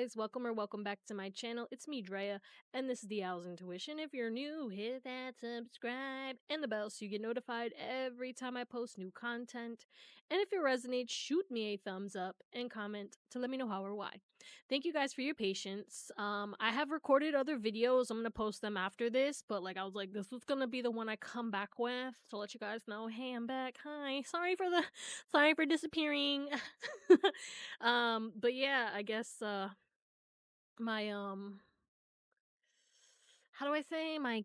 guys? Welcome or welcome back to my channel. It's me, Drea, and this is the Owlsintuition. If you're new, hit that subscribe and the bell so you get notified every time I post new content. And if it resonates, shoot me a thumbs up and comment to let me know how or why. Thank you guys for your patience. I have recorded other videos. I'm gonna post them after this, but I was like, this was gonna be the one I come back with to let you guys know, hey, I'm back. Hi, sorry for disappearing. But yeah, I guess my how do I say, my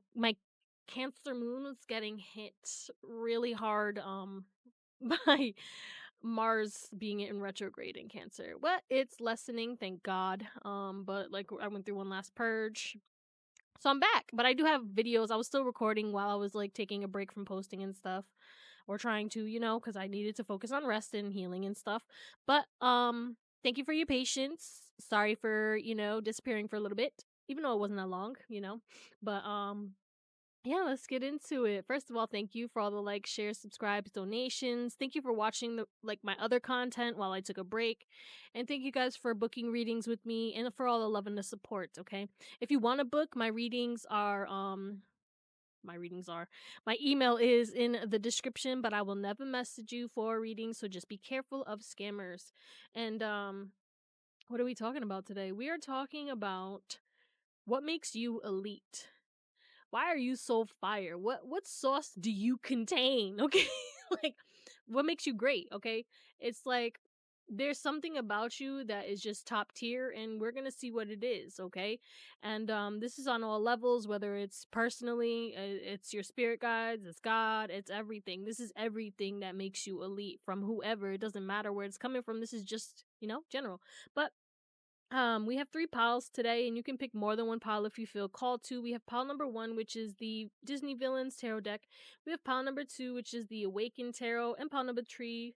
Cancer moon was getting hit really hard by Mars being in retrograde in Cancer. But it's lessening, thank God. But I went through one last purge. So I'm back, but I do have videos. I was still recording while I was taking a break from posting and stuff, or trying to, because I needed to focus on rest and healing and stuff. But thank you for your patience. Sorry for disappearing for a little bit, even though it wasn't that long, But yeah, let's get into it. First of all, thank you for all the likes, shares, subscribes, donations. Thank you for watching my other content while I took a break. And thank you guys for booking readings with me and for all the love and the support, okay? If you want to book, my email is in the description, but I will never message you for a reading, so just be careful of scammers. And what are we talking about today? We are talking about what makes you elite. Why are you so fire? What sauce do you contain? Okay? What makes you great, okay? It's there's something about you that is just top tier, and we're gonna see what it is, okay? And this is on all levels, whether it's personally, it's your spirit guides, it's God, it's everything. This is everything that makes you elite from whoever. It doesn't matter where it's coming from. This is just, general. But we have 3 piles today, and you can pick more than one pile if you feel called to. We have pile number 1, which is the Disney Villains Tarot deck. We have pile number 2, which is the Awakened Tarot, and pile number 3,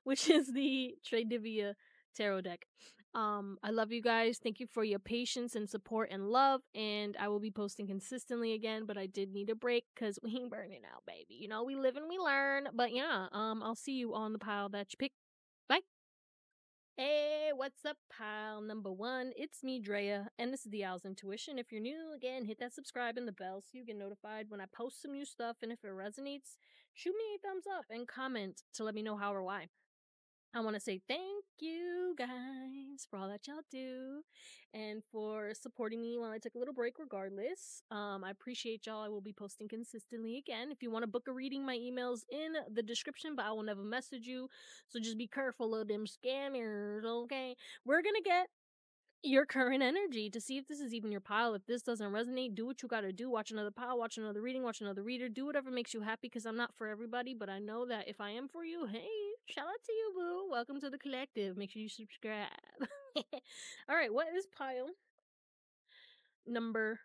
which is the Tridevia Tarot deck. I love you guys. Thank you for your patience and support and love, and I will be posting consistently again, but I did need a break because we ain't burning out, baby. We live and we learn. But yeah, I'll see you on the pile that you pick. Bye. Hey, what's up, pile number 1? It's me, Drea, and this is the Owlsintuition. If you're new, again, hit that subscribe and the bell so you get notified when I post some new stuff, and if it resonates, shoot me a thumbs up and comment to let me know how or why. I want to say thank you guys for all that y'all do and for supporting me while I took a little break regardless. I appreciate y'all. I will be posting consistently again. If you want to book a reading, my email's in the description, but I will never message you. So just be careful of them scammers, okay? We're going to get your current energy to see if this is even your pile. If this doesn't resonate, do what you gotta do. Watch another pile, watch another reading, watch another reader. Do whatever makes you happy, because I'm not for everybody, but I know that if I am for you, hey, shout out to you, boo. Welcome to the collective. Make sure you subscribe. Alright, what is pile number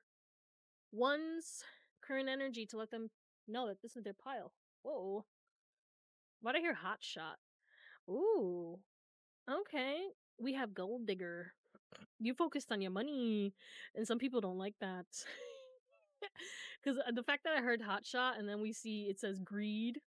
1's current energy to let them know that this is their pile? Whoa. Why'd I hear hot shot? Ooh. Okay. We have gold digger. You focused on your money, and some people don't like that. Because the fact that I heard hotshot and then we see it says greed,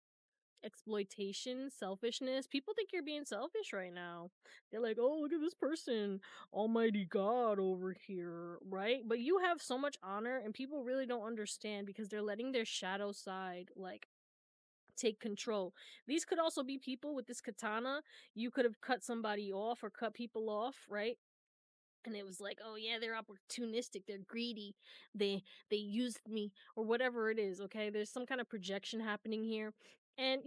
exploitation, selfishness, people think you're being selfish right now. They're like, oh, look at this person, almighty God over here, right? But you have so much honor, and people really don't understand because they're letting their shadow side take control. These could also be people with this katana. You could have cut somebody off or cut people off, right? And it was like, oh yeah, they're opportunistic, they're greedy, they used me, or whatever it is. Okay, there's some kind of projection happening here, and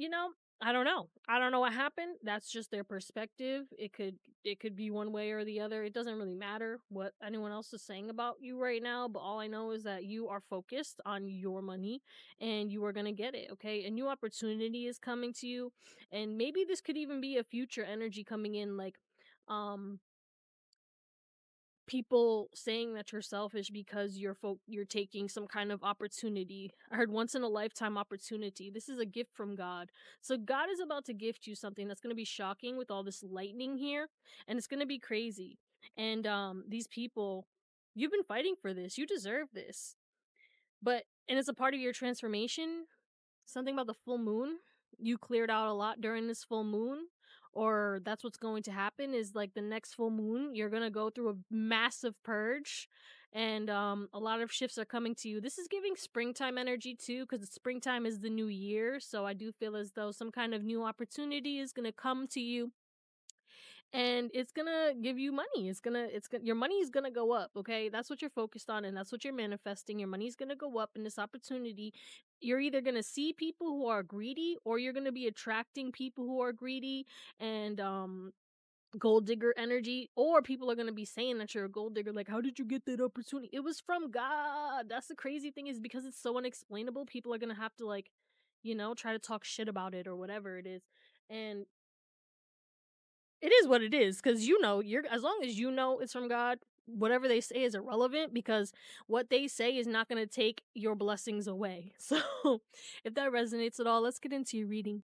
I don't know what happened. That's just their perspective. It could be one way or the other. It doesn't really matter what anyone else is saying about you right now, but all I know is that you are focused on your money and you are gonna get it. Okay, a new opportunity is coming to you, and maybe this could even be a future energy coming in, um people saying that you're selfish because you're taking some kind of opportunity. I heard once in a lifetime opportunity. This is a gift from God. So God is about to gift you something that's going to be shocking with all this lightning here, and it's going to be crazy. And these people, you've been fighting for this. You deserve this. And it's a part of your transformation. Something about the full moon. You cleared out a lot during this full moon, or that's what's going to happen is like the next full moon, you're going to go through a massive purge, and a lot of shifts are coming to you. This is giving springtime energy too, because springtime is the new year. So I do feel as though some kind of new opportunity is going to come to you, and it's gonna give you money. It's gonna your money is gonna go up. Okay, that's what you're focused on, and that's what you're manifesting. Your money's gonna go up in this opportunity. You're either gonna see people who are greedy, or you're gonna be attracting people who are greedy, and gold digger energy, or people are gonna be saying that you're a gold digger. Like, how did you get that opportunity? It was from God. That's the crazy thing, is because it's so unexplainable. People are gonna have to, like, try to talk shit about it or whatever it is, and it is what it is, because you're as long as you know it's from God, whatever they say is irrelevant, because what they say is not going to take your blessings away. So, if that resonates at all, let's get into your reading.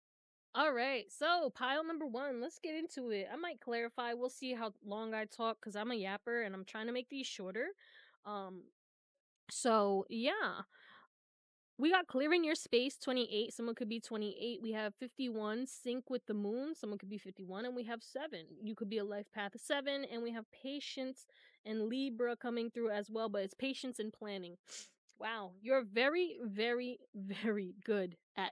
All right, so pile number one, let's get into it. I might clarify. We'll see how long I talk, because I'm a yapper and I'm trying to make these shorter. Um, so yeah, we got clearing your space 28. Someone could be 28. We have 51 sync with the moon. Someone could be 51, and we have 7. You could be a life path 7, and we have patience and Libra coming through as well, but it's patience and planning. Wow, you're very, very, very good at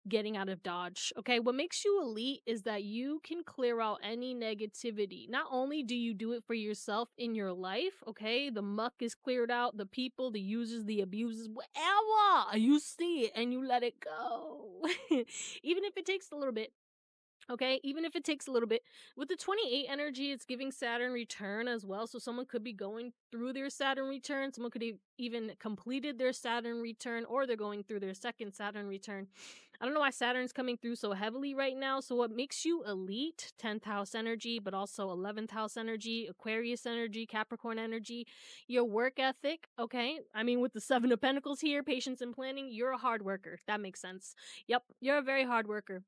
getting out of dodge. Okay, what makes you elite is that you can clear out any negativity. Not only do you do it for yourself in your life, okay, the muck is cleared out, the people, the users, the abusers, whatever, you see it and you let it go. Even if it takes a little bit. Okay, even if it takes a little bit. With the 28 energy, it's giving Saturn return as well. So someone could be going through their Saturn return. Someone could even completed their Saturn return, or they're going through their second Saturn return. I don't know why Saturn's coming through so heavily right now. So what makes you elite? 10th house energy, but also 11th house energy, Aquarius energy, Capricorn energy, your work ethic. Okay, I mean, with the 7 of Pentacles here, patience and planning, you're a hard worker. That makes sense. Yep, you're a very hard worker.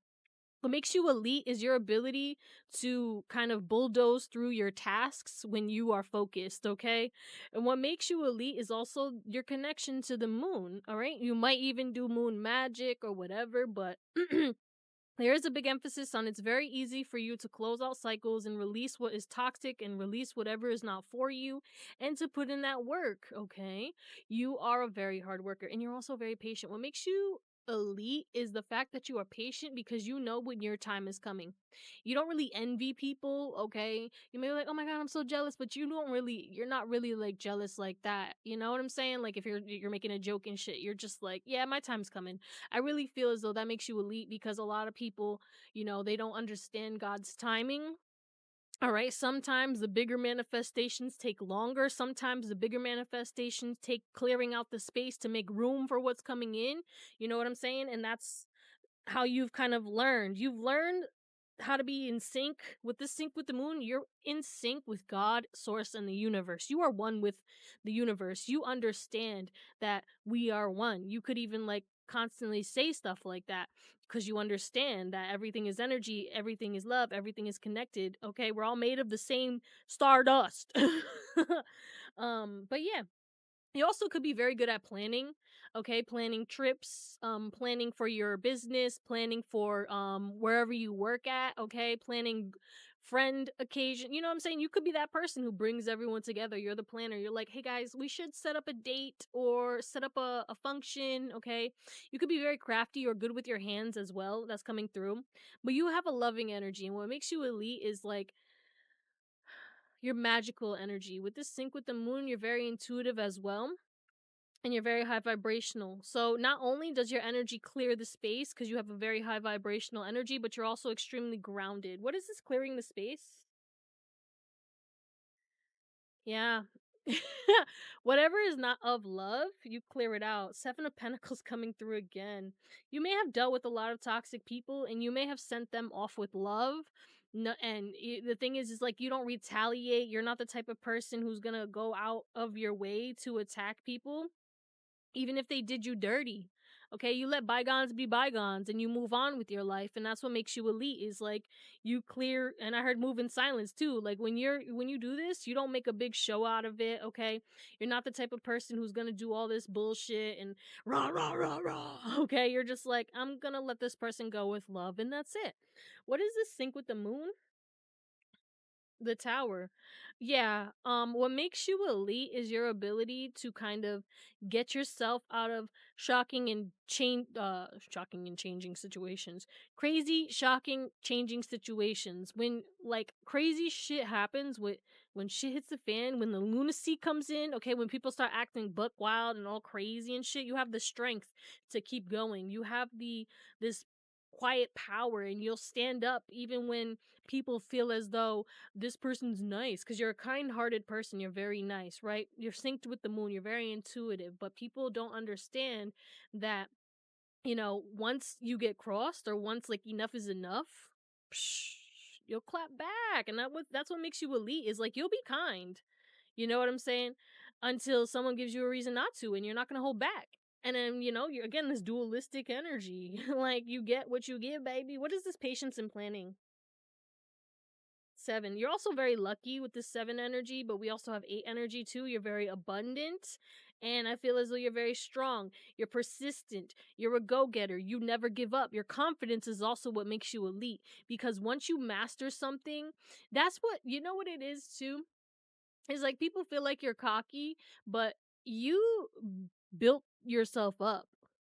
What makes you elite is your ability to kind of bulldoze through your tasks when you are focused, okay? And what makes you elite is also your connection to the moon, all right? You might even do moon magic or whatever, but there is a big emphasis on it's very easy for you to close out cycles and release what is toxic and release whatever is not for you, and to put in that work, okay? You are a very hard worker, and you're also very patient. What makes you elite is the fact that you are patient, because you know when your time is coming. You don't really envy people, okay? You may be like, "Oh my god, I'm so jealous," but you're not really like jealous like that. You know what I'm saying? Like if you're making a joke and shit, you're just like, "Yeah, my time's coming." I really feel as though that makes you elite, because a lot of people, they don't understand God's timing. All right, sometimes the bigger manifestations take longer. Sometimes the bigger manifestations take clearing out the space to make room for what's coming in. You know what I'm saying? And that's how you've kind of learned. You've learned how to be in sync with the moon. You're in sync with God, source, and the universe. You are one with the universe. You understand that we are one. You could even like constantly say stuff like that, because you understand that everything is energy, everything is love, everything is connected. Okay, we're all made of the same stardust. But yeah, you also could be very good at planning, okay? Planning trips, planning for your business, planning for wherever you work at, okay? Planning friend occasion. You know what I'm saying? You could be that person who brings everyone together. You're the planner. You're like, "Hey guys, we should set up a date or set up a function," okay? You could be very crafty or good with your hands as well. That's coming through. But you have a loving energy, and what makes you elite is like your magical energy. With this sync with the moon, you're very intuitive as well, and you're very high vibrational. So not only does your energy clear the space because you have a very high vibrational energy, but you're also extremely grounded. What is this clearing the space? Yeah. Whatever is not of love, you clear it out. 7 of Pentacles coming through again. You may have dealt with a lot of toxic people, and you may have sent them off with love. No, and the thing is like you don't retaliate. You're not the type of person who's gonna go out of your way to attack people, even if they did you dirty. Okay, you let bygones be bygones and you move on with your life, and that's what makes you elite is like you clear. And I heard move in silence too. Like when you do this, you don't make a big show out of it, okay? You're not the type of person who's going to do all this bullshit and rah rah rah rah. Okay, you're just like I'm going to let this person go with love and that's it. What is this sync with the moon? The tower. Yeah, what makes you elite is your ability to kind of get yourself out of shocking and changing situations. Crazy, shocking, changing situations. When like crazy shit happens with when shit hits the fan, when the lunacy comes in, okay, when people start acting buck wild and all crazy and shit, you have the strength to keep going. You have this quiet power and you'll stand up even when people feel as though this person's nice because you're a kind-hearted person. You're very nice, right? You're synced with the moon. You're very intuitive, but people don't understand that, once you get crossed or once like enough is enough, psh, you'll clap back. And that's what makes you elite is like you'll be kind. You know what I'm saying? Until someone gives you a reason not to, and you're not gonna hold back. And then, you're again this dualistic energy. Like you get what you give, baby. What is this patience and planning? 7. You're also very lucky with this 7 energy, but we also have 8 energy too. You're very abundant. And I feel as though you're very strong. You're persistent. You're a go getter. You never give up. Your confidence is also what makes you elite. Because once you master something, that's what, you know what it is too? It's like people feel like you're cocky, but you built yourself up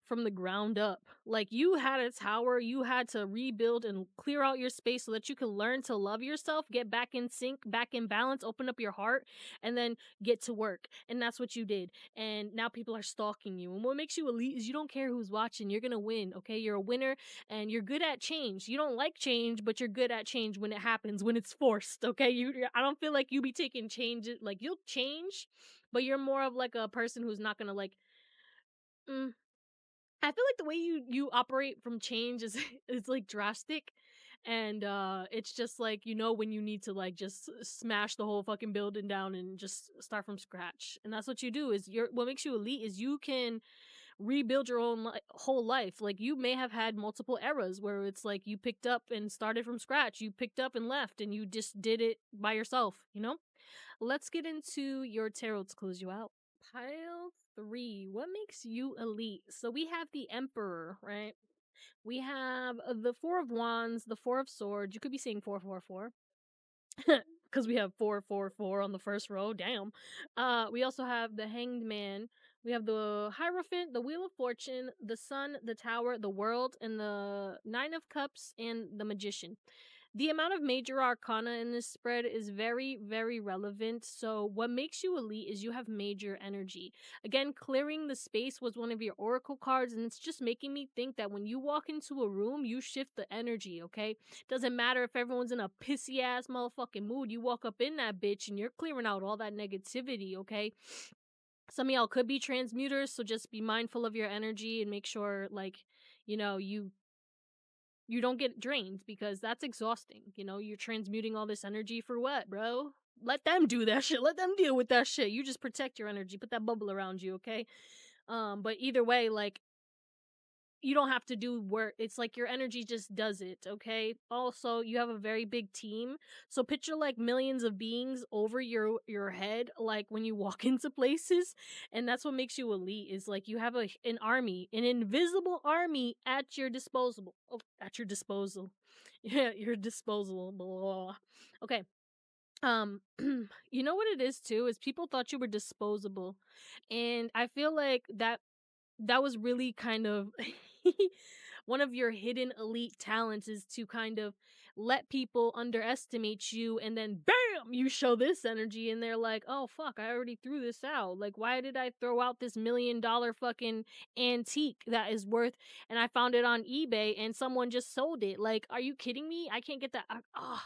from the ground up. Like you had a tower, you had to rebuild and clear out your space so that you can learn to love yourself, get back in sync, back in balance, open up your heart, and then get to work. And that's what you did. And now people are stalking you. And what makes you elite is you don't care who's watching. You're going to win, okay? You're a winner and you're good at change. You don't like change, but you're good at change when it happens, when it's forced, okay? I don't feel like you be taking change like you'll change, but you're more of like a person who's not going to like mm, I feel like the way you operate from change is is like drastic and it's just like when you need to like just smash the whole fucking building down and just start from scratch. And that's what you do is what makes you elite is you can rebuild your own whole life. Like you may have had multiple eras where it's like you picked up and started from scratch. You picked up and left and you just did it by yourself. Let's get into your tarot to close you out. Pile 3. What makes you elite? So we have the Emperor, right? We have the Four of Wands, the Four of Swords. You could be saying 444 because we have 444 on the first row. Damn. We also have the Hanged Man. We have the Hierophant, the Wheel of Fortune, the Sun, the Tower, the World, and the Nine of Cups, and the Magician. The amount of major arcana in this spread is very, very relevant. So, what makes you elite is you have major energy. Again, clearing the space was one of your oracle cards, and it's just making me think that when you walk into a room, you shift the energy, okay? Doesn't matter if everyone's in a pissy ass motherfucking mood, you walk up in that bitch and you're clearing out all that negativity, okay? Some of y'all could be transmuters, so just be mindful of your energy and make sure, like, you don't get drained because that's exhausting. You're transmuting all this energy for what, bro? Let them do that shit. Let them deal with that shit. You just protect your energy. Put that bubble around you, okay? But either way, like you don't have to do work. It's like your energy just does it, okay? Also, you have a very big team. So picture like millions of beings over your head like when you walk into places, and that's what makes you elite is like you have an army, an invisible army at your disposal. Oh, at your disposal. Yeah, your disposal. Blah. Okay. You know what it is too is people thought you were disposable. And I feel like that was really kind of one of your hidden elite talents is to kind of let people underestimate you and then bam you show this energy and they're like, oh fuck, I already threw this out. Like, why did I throw out this $1 million fucking antique that is worth, and I found it on eBay and someone just sold it? Like, are you kidding me? I can't get that.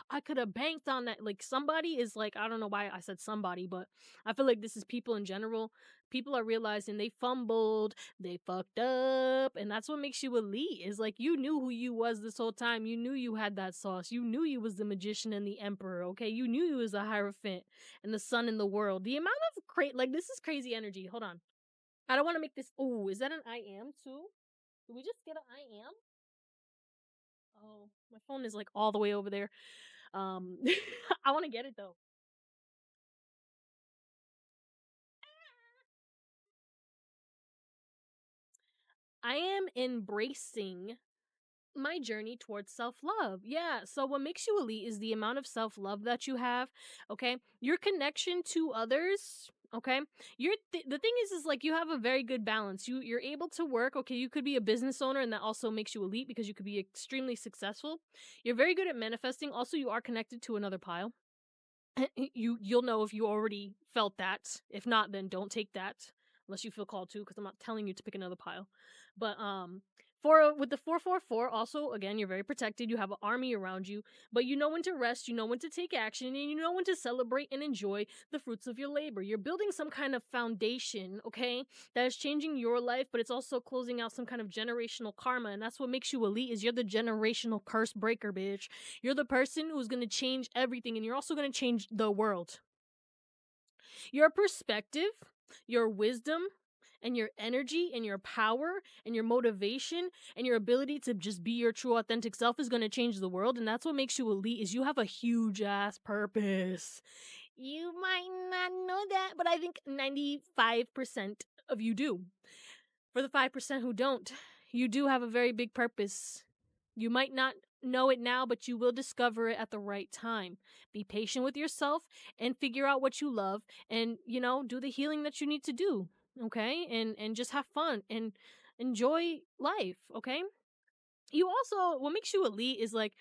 I could have banked on that. Like, somebody is like, I don't know why I said somebody, but I feel like this is people in general. People are realizing they fumbled, they fucked up, and that's what makes you elite. Is like you knew who you was this whole time. You knew you had that sauce. You knew you was the magician and the emperor. Okay, you knew you was a hierophant and the sun in the world. The amount of like this is crazy energy. Hold on, I don't want to make this. Oh, is that an I am too? Did we just get an I am? Oh, my phone is like all the way over there. Um, I want to get it though. I am embracing my journey towards self-love. Yeah. So what makes you elite is the amount of self-love that you have, okay? Your connection to others, okay? The thing is like you have a very good balance. You're able to work, okay? You could be a business owner and that also makes you elite because you could be extremely successful. You're very good at manifesting. Also, you are connected to another pile. You'll know if you already felt that. If not, then don't take that unless you feel called to, because I'm not telling you to pick another pile. But for with the 444, also again, you're very protected. You have an army around you, but you know when to rest, you know when to take action, and you know when to celebrate and enjoy the fruits of your labor. You're building some kind of foundation, okay, that is changing your life, but it's also closing out some kind of generational karma, and that's what makes you elite. Is you're the generational curse breaker, bitch. You're the person who's going to change everything, and you're also going to change the world. Your perspective, your wisdom, and your energy, and your power, and your motivation, and your ability to just be your true authentic self is going to change the world, and that's what makes you elite. Is you have a huge ass purpose. You might not know that, but I think 95% of you do. For the 5% who don't, you do have a very big purpose. You might not know it now, but you will discover it at the right time. Be patient with yourself and figure out what you love and, you know, do the healing that you need to do, okay? And just have fun and enjoy life, okay? You also, what makes you elite is like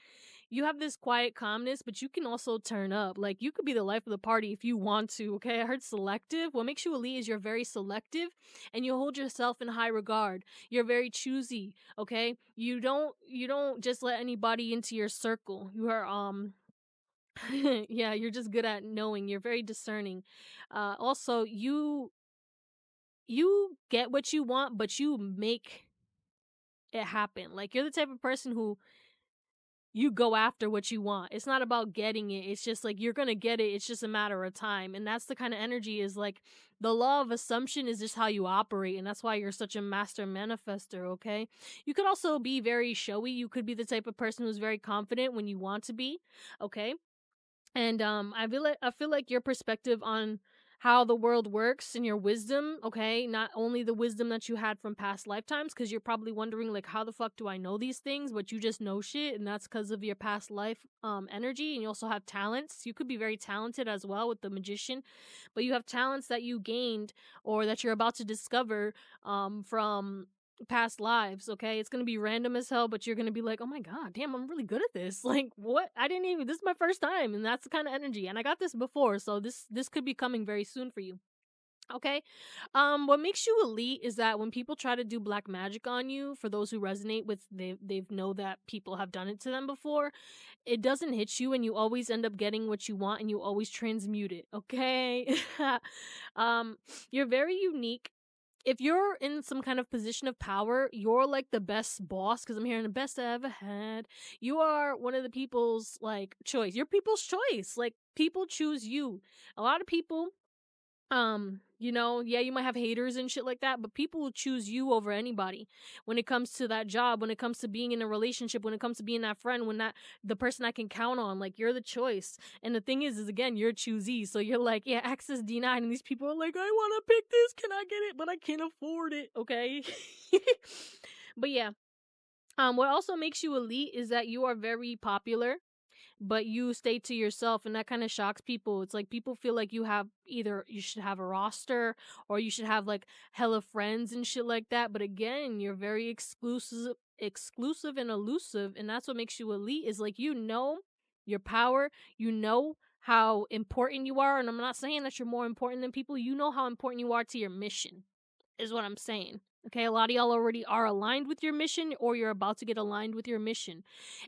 you have this quiet calmness, but you can also turn up. Like you could be the life of the party if you want to, okay? I heard selective. What makes you elite is you're very selective and you hold yourself in high regard. You're very choosy, okay? You don't just let anybody into your circle. You are yeah, you're just good at knowing. You're very discerning. Also, you get what you want, but you make it happen. Like you're the type of person who you go after what you want. It's not about getting it. It's just like you're going to get it. It's just a matter of time. And that's the kind of energy is like the law of assumption is just how you operate. And that's why you're such a master manifester, okay? You could also be very showy. You could be the type of person who's very confident when you want to be, okay? And I feel like your perspective on how the world works and your wisdom, okay, not only the wisdom that you had from past lifetimes, because you're probably wondering like how the fuck do I know these things, but you just know shit, and that's because of your past life energy. And you also have talents. You could be very talented as well with the magician, but you have talents that you gained or that you're about to discover from past lives, okay? It's gonna be random as hell, but you're gonna be like, oh my god, damn, I'm really good at this. Like, what? I didn't even, this is my first time, and that's the kind of energy. And I got this before, so this could be coming very soon for you. Okay. What makes you elite is that when people try to do black magic on you, for those who resonate with they've know that people have done it to them before, it doesn't hit you and you always end up getting what you want and you always transmute it, okay? um, you're very unique. If you're in some kind of position of power, you're like the best boss, because I'm hearing the best I ever had. You are one of the people's like choice. You're people's choice. Like people choose you. A lot of people you know, yeah, you might have haters and shit like that, but people will choose you over anybody when it comes to that job, when it comes to being in a relationship, when it comes to being that friend, when that the person I can count on. Like you're the choice. And the thing is again, you're choosy, so you're like, yeah, access denied, and these people are like, I want to pick this, can I get it, but I can't afford it, okay? But yeah, what also makes you elite is that you are very popular, but you stay to yourself, and that kind of shocks people. It's like people feel like you have either you should have a roster or you should have like hella friends and shit like that, but again, you're very exclusive and elusive, and that's what makes you elite. Is like you know your power, you know how important you are, and I'm not saying that you're more important than people. You know how important you are to your mission is what I'm saying. Okay, a lot of y'all already are aligned with your mission, or you're about to get aligned with your mission,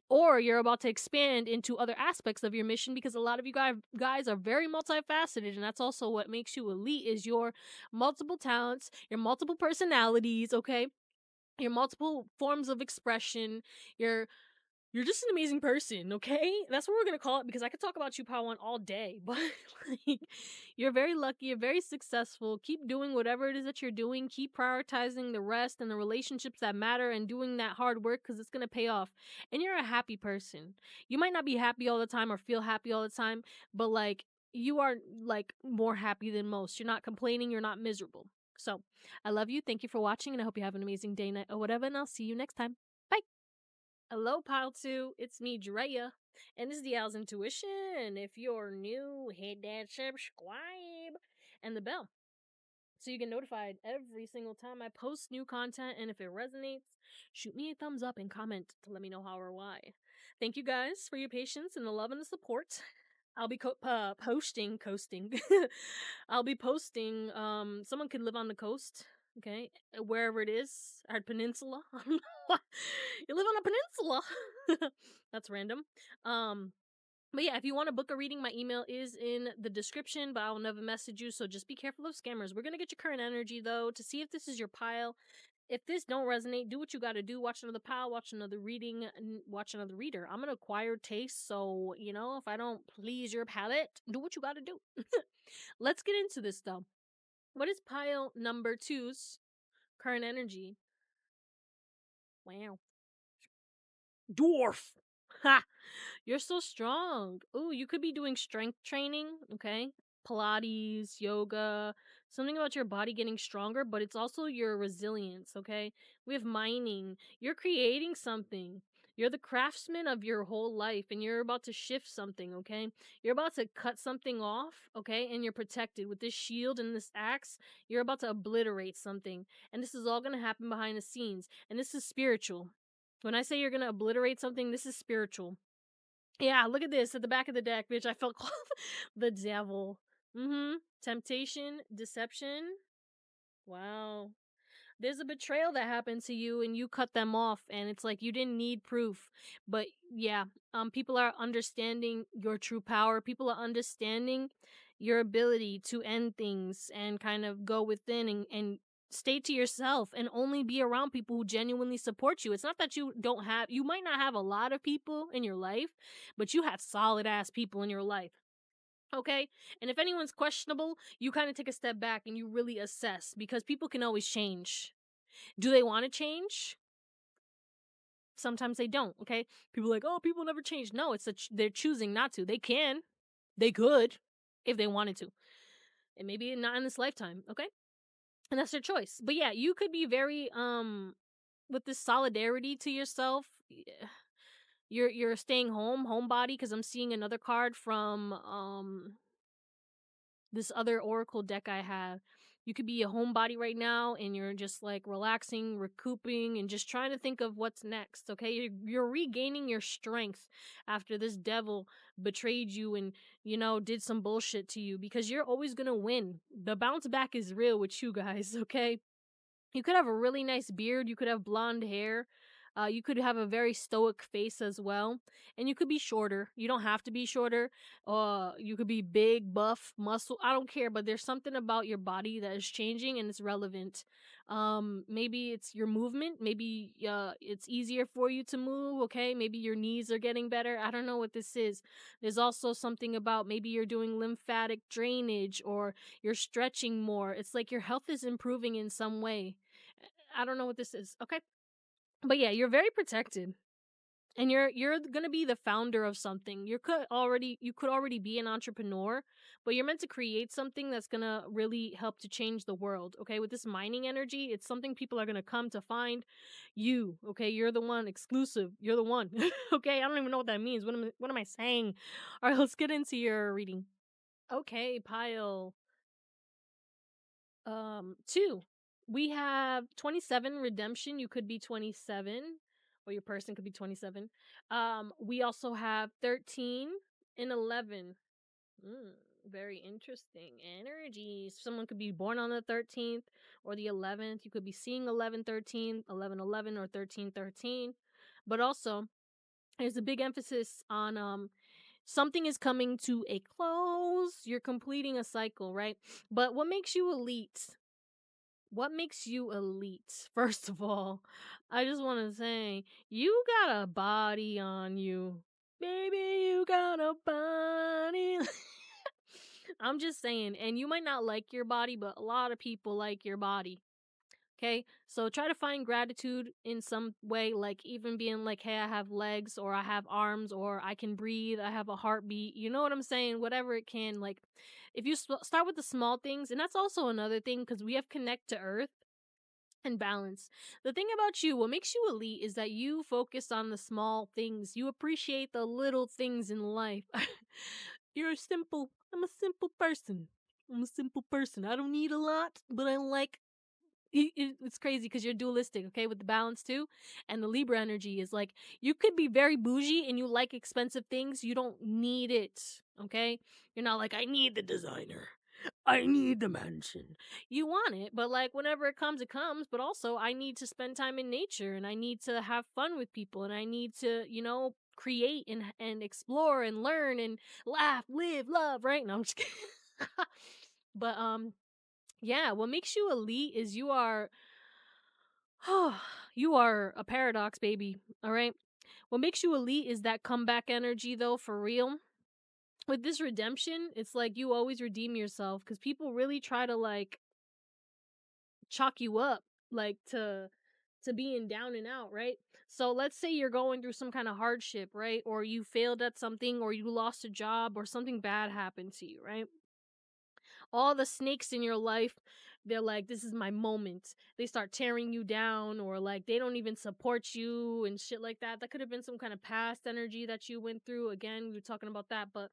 or you're about to expand into other aspects of your mission, because a lot of you guys are very multifaceted, and that's also what makes you elite is your multiple talents, your multiple personalities, okay? Your multiple forms of expression, your you're just an amazing person, okay? That's what we're gonna call it, because I could talk about you, Pawan, all day. But like, you're very lucky, you're very successful. Keep doing whatever it is that you're doing. Keep prioritizing the rest and the relationships that matter and doing that hard work, because it's gonna pay off. And you're a happy person. You might not be happy all the time or feel happy all the time, but like, you are like more happy than most. You're not complaining, you're not miserable. So I love you. Thank you for watching, and I hope you have an amazing day, night, or whatever, and I'll see you next time. Bye. Hello, Pile 2. It's me, Drea, and this is Theowlsintuition. If you're new, hit that subscribe and the bell so you get notified every single time I post new content. And if it resonates, shoot me a thumbs up and comment to let me know how or why. Thank you guys for your patience and the love and the support. I'll be coasting. I'll be posting. Someone could live on the coast, okay, wherever it is, our peninsula. You live on a peninsula. That's random. But yeah, if you want to book a reading, my email is in the description, but I'll never message you, so just be careful of scammers. We're gonna get your current energy though to see if this is your pile. If this don't resonate, do what you gotta do. Watch another pile, watch another reading, and watch another reader. I'm an acquired taste, so you know, if I don't please your palate, do what you gotta do. Let's get into this though. What is pile number two's current energy? Wow. Dwarf. Ha! You're so strong. Ooh, you could be doing strength training, okay? Pilates, yoga, something about your body getting stronger, but it's also your resilience, okay? We have mining. You're creating something. You're the craftsman of your whole life, and you're about to shift something, okay? You're about to cut something off, okay? And you're protected. With this shield and this axe, you're about to obliterate something. And this is all gonna happen behind the scenes. And this is spiritual. When I say you're gonna obliterate something, this is spiritual. Yeah, look at this at the back of the deck, bitch. I felt called the devil. Temptation, deception. Wow. There's a betrayal that happened to you and you cut them off, and it's like you didn't need proof. But yeah, people are understanding your true power. People are understanding your ability to end things and kind of go within and stay to yourself and only be around people who genuinely support you. It's not that you might not have a lot of people in your life, but you have solid ass people in your life. Okay? And if anyone's questionable, you kind of take a step back and you really assess, because people can always change. Do they want to change? Sometimes they don't, okay? People are like, oh, people never change. No, they're choosing not to. They can. They could if they wanted to. And maybe not in this lifetime, okay? And that's their choice. But yeah, you could be very with this solidarity to yourself. You're staying homebody, because I'm seeing another card from this other oracle deck I have. You could be a homebody right now and you're just like relaxing, recouping, and just trying to think of what's next, okay? You're regaining your strength after this devil betrayed you and, you know, did some bullshit to you, because you're always gonna win. The bounce back is real with you guys, okay? You could have a really nice beard, you could have blonde hair, you could have a very stoic face as well, and you could be shorter. You don't have to be shorter. You could be big, buff, muscle. I don't care, but there's something about your body that is changing and it's relevant. Maybe it's your movement. Maybe it's easier for you to move. Okay, maybe your knees are getting better. I don't know what this is. There's also something about maybe you're doing lymphatic drainage or you're stretching more. It's like your health is improving in some way. I don't know what this is. Okay. But yeah, you're very protected. And you're gonna be the founder of something. You could already be an entrepreneur, but you're meant to create something that's gonna really help to change the world. Okay, with this mining energy, it's something people are gonna come to find you. Okay, you're the one, exclusive. You're the one. Okay, I don't even know what that means. What am I saying? All right, let's get into your reading. Okay, pile 2. We have 27, redemption. You could be 27, or your person could be 27. We also have 13 and 11. Very interesting energy. Someone could be born on the 13th or the 11th. You could be seeing 11 13, 11 11, or 13 13. But also, there's a big emphasis on something is coming to a close. You're completing a cycle, right? But what makes you elite? What makes you elite? First of all, I just want to say you got a body on you. Baby, you got a body. I'm just saying, and you might not like your body, but a lot of people like your body. Okay, so try to find gratitude in some way, like even being like, hey, I have legs, or I have arms, or I can breathe, I have a heartbeat. You know what I'm saying? Whatever it can. Like, if you start with the small things, and that's also another thing because we have connect to Earth and balance. The thing about you, what makes you elite, is that you focus on the small things. You appreciate the little things in life. I'm a simple person. I'm a simple person. I don't need a lot, but I like it's crazy because you're dualistic, okay, with the balance too. And the Libra energy is like you could be very bougie and you like expensive things. You don't need it, okay? You're not like, I need the designer. I need the mansion. You want it, but like whenever it comes, it comes. But also, I need to spend time in nature and I need to have fun with people and I need to, create and explore and learn and laugh, live, love, right? No, I'm just kidding. But yeah, what makes you elite is you are you are a paradox, baby. All right. What makes you elite is that comeback energy, though, for real. With this redemption, it's like you always redeem yourself because people really try to like chalk you up, like to being down and out, right? So let's say you're going through some kind of hardship, right? Or you failed at something, or you lost a job, or something bad happened to you, right? All the snakes in your life, they're like, this is my moment. They start tearing you down, or like they don't even support you and shit like that. That could have been some kind of past energy that you went through. Again, we were talking about that, but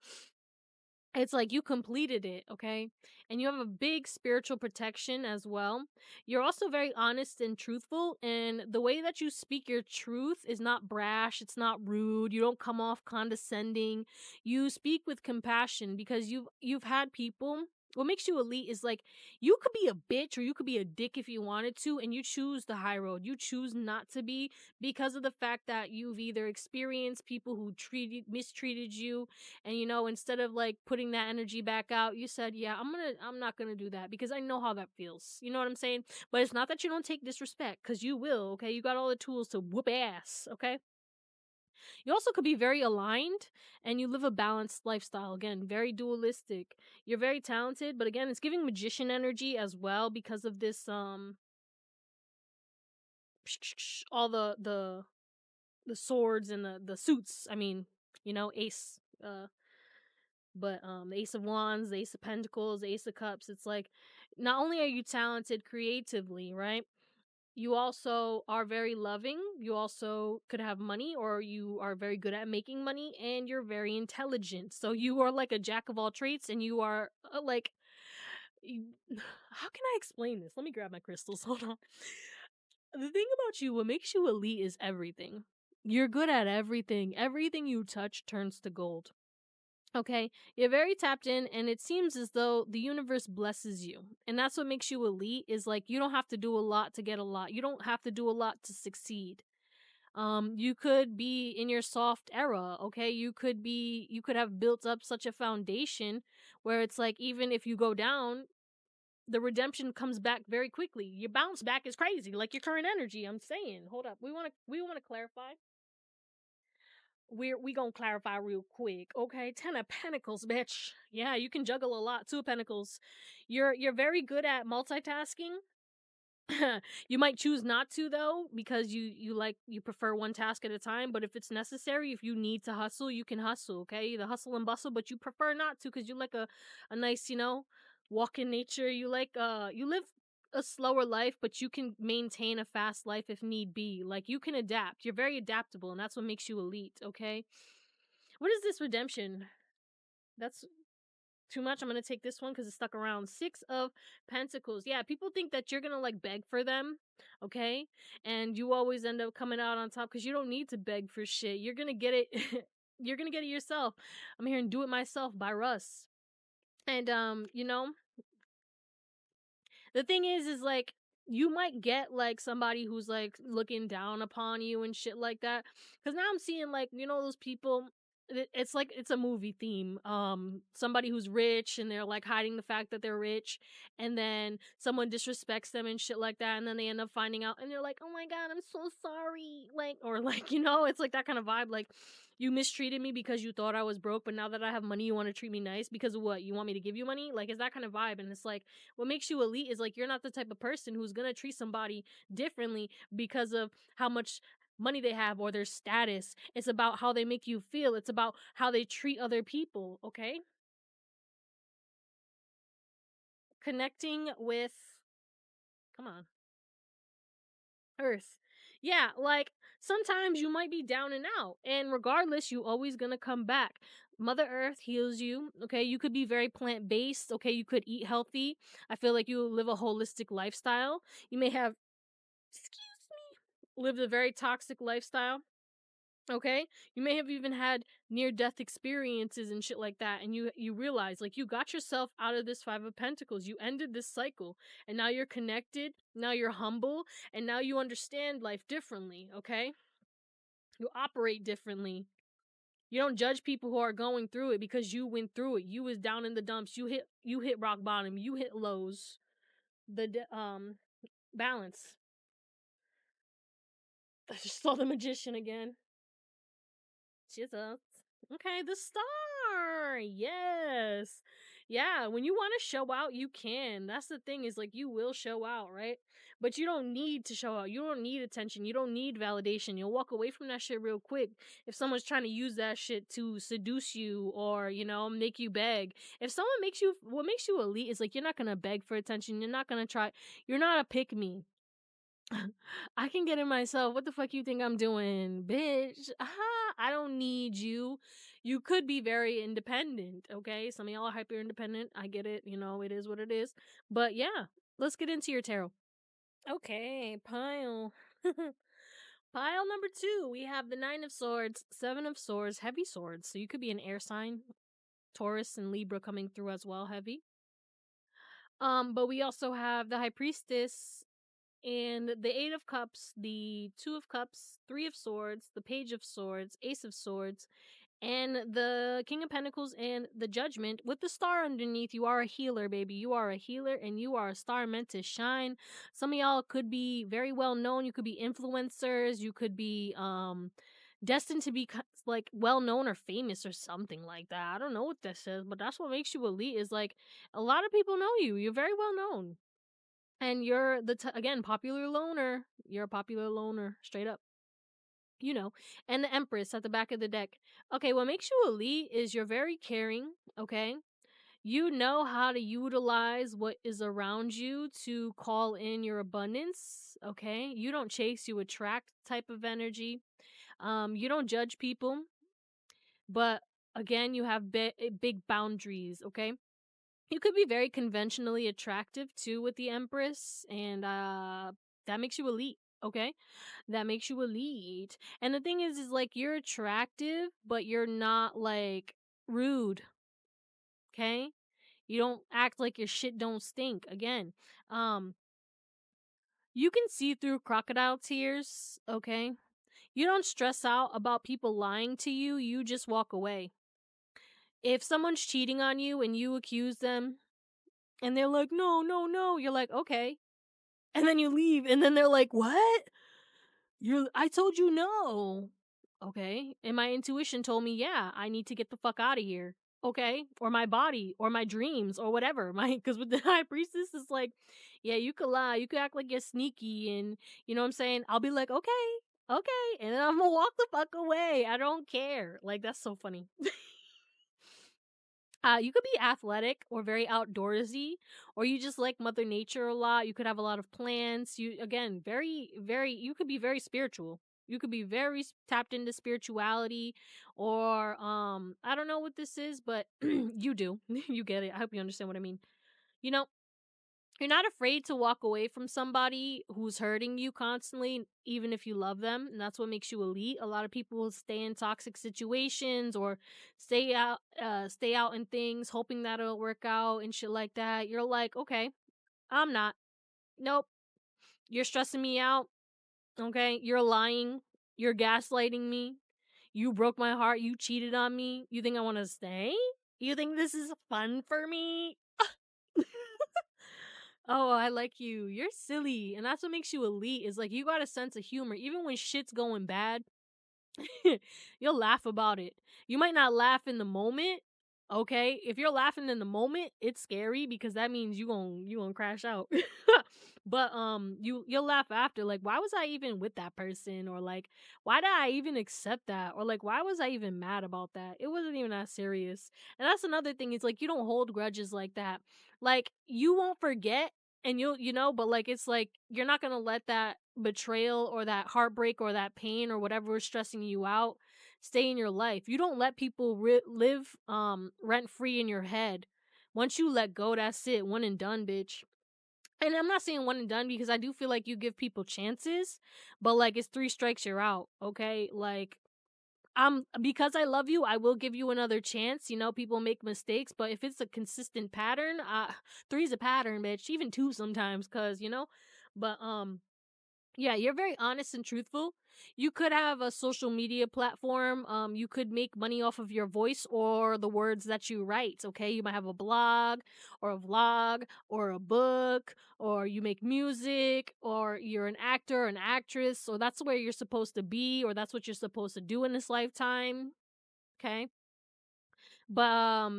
it's like you completed it, okay? And you have a big spiritual protection as well. You're also very honest and truthful, and the way that you speak your truth is not brash, it's not rude. You don't come off condescending. You speak with compassion because you've had people. What makes you elite is like you could be a bitch or you could be a dick if you wanted to, and you choose the high road. You choose not to be because of the fact that you've either experienced people who mistreated you, and instead of like putting that energy back out, you said, yeah, I'm not gonna do that because I know how that feels. You know what I'm saying? But it's not that you don't take disrespect, because you will. Okay, you got all the tools to whoop ass. Okay. You also could be very aligned, and you live a balanced lifestyle. Again, very dualistic. You're very talented, but again, it's giving magician energy as well because of this all the swords and the suits. I mean, ace but the Ace of Wands, the Ace of Pentacles, the Ace of Cups, it's like not only are you talented creatively, right? You also are very loving. You also could have money, or you are very good at making money, and you're very intelligent. So you are like a jack of all trades, and you are like how can I explain this? Let me grab my crystals. Hold on. The thing about you, what makes you elite is everything. You're good at everything. Everything you touch turns to gold. Okay, you're very tapped in, and it seems as though the universe blesses you. And that's what makes you elite, is like you don't have to do a lot to get a lot. You don't have to do a lot to succeed. You could be in your soft era, okay? You could have built up such a foundation where it's like even if you go down, the redemption comes back very quickly. Your bounce back is crazy, like your current energy. I'm saying, hold up. We want to clarify. We gonna clarify real quick, okay? 10 of Pentacles, bitch. Yeah, you can juggle a lot. 2 of Pentacles. You're very good at multitasking. You might choose not to, though, because you prefer one task at a time. But if it's necessary, if you need to hustle, you can hustle. Okay, the hustle and bustle, but you prefer not to because you like a nice, walk in nature. You live a slower life, but you can maintain a fast life if need be. Like you can adapt. You're very adaptable, and that's what makes you elite. Okay, what is this redemption? That's too much. I'm gonna take this one because it's stuck around. 6 of Pentacles. Yeah, people think that you're gonna like beg for them, okay? And you always end up coming out on top because you don't need to beg for shit. You're gonna get it. You're gonna get it yourself. I'm here and Do It Myself by Russ. And the thing is like you might get like somebody who's like looking down upon you and shit like that. Because now I'm seeing like those people. It's like it's a movie theme. Somebody who's rich and they're like hiding the fact that they're rich, and then someone disrespects them and shit like that, and then they end up finding out, and they're like, "Oh my god, I'm so sorry," like, or like, it's like that kind of vibe. Like, you mistreated me because you thought I was broke, but now that I have money, you want to treat me nice because of what? You want me to give you money? Like, it's that kind of vibe, and it's like what makes you elite is like you're not the type of person who's gonna treat somebody differently because of how much money they have or their status. It's about how they make you feel. It's about how they treat other people, okay? Connecting with, come on, Earth. Yeah, like sometimes you might be down and out, and regardless, you always gonna come back. Mother Earth heals you, okay? You could be very plant based, okay? You could eat healthy. I feel like you live a holistic lifestyle. You may have, excuse me, lived a very toxic lifestyle. Okay? You may have even had near death experiences and shit like that, and you realize like you got yourself out of this 5 of pentacles. You ended this cycle, and now you're connected, now you're humble, and now you understand life differently, okay? You operate differently. You don't judge people who are going through it because you went through it. You was down in the dumps. You hit rock bottom. You hit lows. Balance. I just saw the magician again. Jesus. Okay, the star. Yes. Yeah, when you want to show out, you can. That's the thing is like you will show out, right? But you don't need to show out. You don't need attention. You don't need validation. You'll walk away from that shit real quick if someone's trying to use that shit to seduce you or, make you beg. If someone what makes you elite is like you're not going to beg for attention. You're not going to try. You're not a pick me. I can get it myself. What the fuck you think I'm doing, bitch? I don't need you. You could be very independent, okay? Some of y'all are hyper independent. I get it. It is what it is. But yeah, let's get into your tarot. Okay, pile. Pile number 2, we have the 9 of Swords, 7 of Swords, heavy swords. So you could be an air sign, Taurus and Libra coming through as well, heavy. But we also have the High Priestess, and the 8 of Cups, the 2 of Cups, 3 of Swords, the Page of Swords, Ace of Swords, and the King of Pentacles and the Judgment with the star underneath. You are a healer, baby. You are a healer and you are a star meant to shine. Some of y'all could be very well known. You could be influencers. You could be destined to be like well known or famous or something like that. I don't know what this is, but that's what makes you elite is like a lot of people know you. You're very well known. And you're again, popular loner. You're a popular loner, straight up. And the Empress at the back of the deck. Okay, what makes you elite is you're very caring, okay? You know how to utilize what is around you to call in your abundance, okay? You don't chase, you attract type of energy. You don't judge people, but again, you have big boundaries, okay? You could be very conventionally attractive too with the Empress, and that makes you elite, okay? That makes you elite. And the thing is like you're attractive, but you're not like rude, okay? You don't act like your shit don't stink. Again, you can see through crocodile tears, okay? You don't stress out about people lying to you, you just walk away. If someone's cheating on you and you accuse them, and they're like, no, no, no. You're like, okay. And then you leave, and then they're like, what? I told you no. Okay. And my intuition told me, yeah, I need to get the fuck out of here. Okay. Or my body, or my dreams, or whatever. Because with the High Priestess, it's like, yeah, you could lie. You could act like you're sneaky, and you know what I'm saying? I'll be like, okay, okay. And then I'm gonna walk the fuck away. I don't care. Like, that's so funny. You could be athletic or very outdoorsy, or you just like Mother Nature a lot. You could have a lot of plants. You again, very, very. You could be very spiritual. You could be very tapped into spirituality, or I don't know what this is, but you do. You get it. I hope you understand what I mean. You know, you're not afraid to walk away from somebody who's hurting you constantly, even if you love them, and that's what makes you elite. A lot of people will stay in toxic situations or stay out in things, hoping that it'll work out and shit like that. You're like, okay, I'm not. Nope. You're stressing me out. Okay, you're lying. You're gaslighting me. You broke my heart. You cheated on me. You think I want to stay? You think this is fun for me? Oh, I like you. You're silly. And that's what makes you elite is like you got a sense of humor. Even when shit's going bad, you'll laugh about it. You might not laugh in the moment. Okay, if you're laughing in the moment, it's scary because that means you gonna crash out. But you'll laugh after. Like, why was I even with that person? Or like, why did I even accept that? Or like, why was I even mad about that? It wasn't even that serious. And that's another thing. It's like you don't hold grudges like that. Like you won't forget, and but like it's like you're not gonna let that betrayal or that heartbreak or that pain or whatever is stressing you out stay in your life. You don't let people live rent free in your head. Once you let go, that's it. One and done, bitch. And I'm not saying one and done because I do feel like you give people chances, but like it's three strikes you're out, okay? Like because I love you, I will give you another chance. People make mistakes, but if it's a consistent pattern, three's a pattern, bitch. Even two sometimes, but yeah, you're very honest and truthful. You could have a social media platform. You could make money off of your voice or the words that you write. Okay, you might have a blog or a vlog or a book, or you make music, or you're an actor, an actress. So that's where you're supposed to be, or that's what you're supposed to do in this lifetime. Okay, but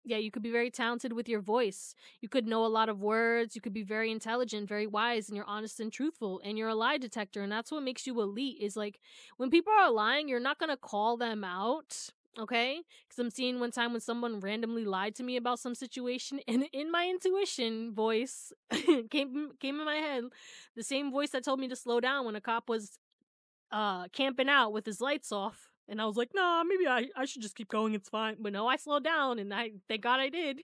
yeah, you could be very talented with your voice. You could know a lot of words. You could be very intelligent, very wise, and you're honest and truthful. And you're a lie detector, and that's what makes you elite. Is like when people are lying, you're not gonna call them out, okay? Because I'm seeing one time when someone randomly lied to me about some situation, and in my intuition voice came in my head, the same voice that told me to slow down when a cop was camping out with his lights off. And I was like, nah, maybe I should just keep going, it's fine. But no, I slowed down and I thank God I did.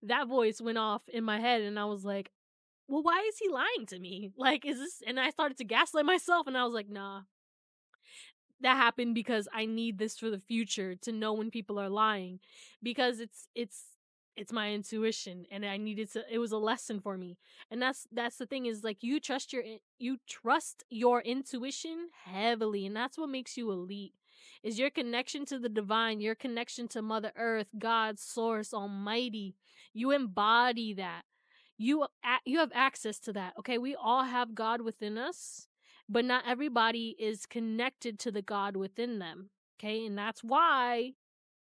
That voice went off in my head and I was like, well, why is he lying to me? Like, is this, and I started to gaslight myself and I was like, nah, that happened because I need this for the future to know when people are lying, because it's my intuition and I needed to, it was a lesson for me. And that's the thing is like you trust your intuition heavily, and that's what makes you elite. Is your connection to the divine, your connection to Mother Earth, God, Source, Almighty. You embody that. You have access to that. Okay, we all have God within us, but not everybody is connected to the God within them. Okay, and that's why